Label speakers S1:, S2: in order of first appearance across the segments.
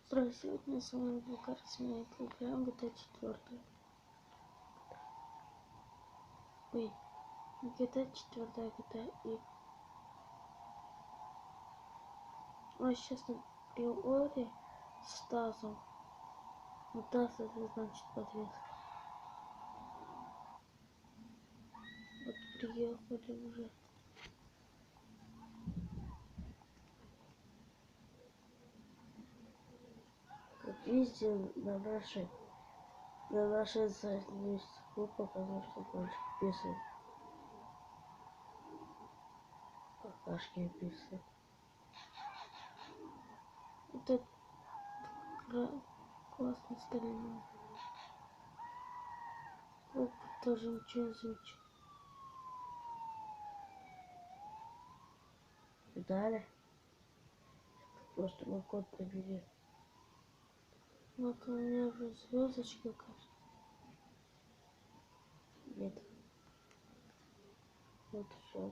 S1: Здравствуйте, сегодня с вами был Карсмейт. Играем GTA 4. Ой, GTA 4, GTA и... А сейчас на приоре с тазом. Вот таз это значит подвеска. Вот приехали уже. Как видите, на нашей задней стеклу показано, что больше писает. Какашки писают. Это классно старина. Опыт тоже ничего не замечает. Далее. Просто мой код набери. Вот у меня уже звездочка, кажется. Нет. Вот все.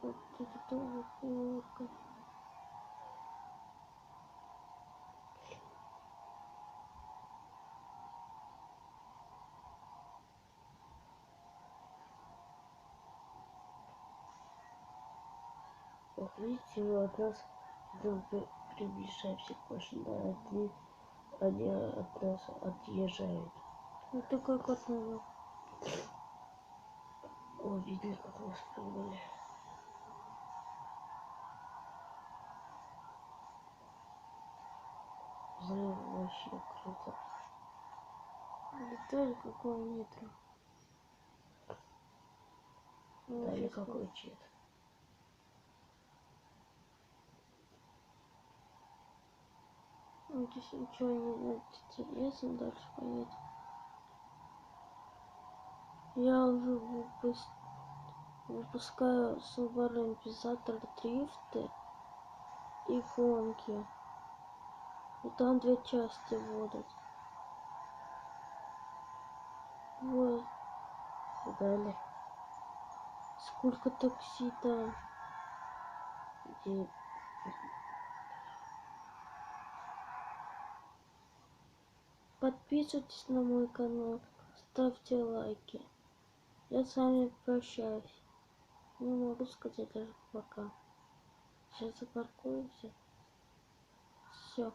S1: Вот это тоже плохо. Вот видите, мы от нас приближаемся к машине, они от нас отъезжают. Вот такой код надо. О, видно, как нас прыгнули. Взрыв вообще круто. Летали какого метра. Дали какой цвет. Ну, здесь ничего не интересно, дальше поедем. Я уже выпускаю Subaru Impezator дрифты и гонки. И там две части будут. Вот. Далее. Сколько такси там. Где... Подписывайтесь на мой канал. Ставьте лайки. Я с вами прощаюсь. Не могу сказать даже пока. Сейчас запаркуемся. Все.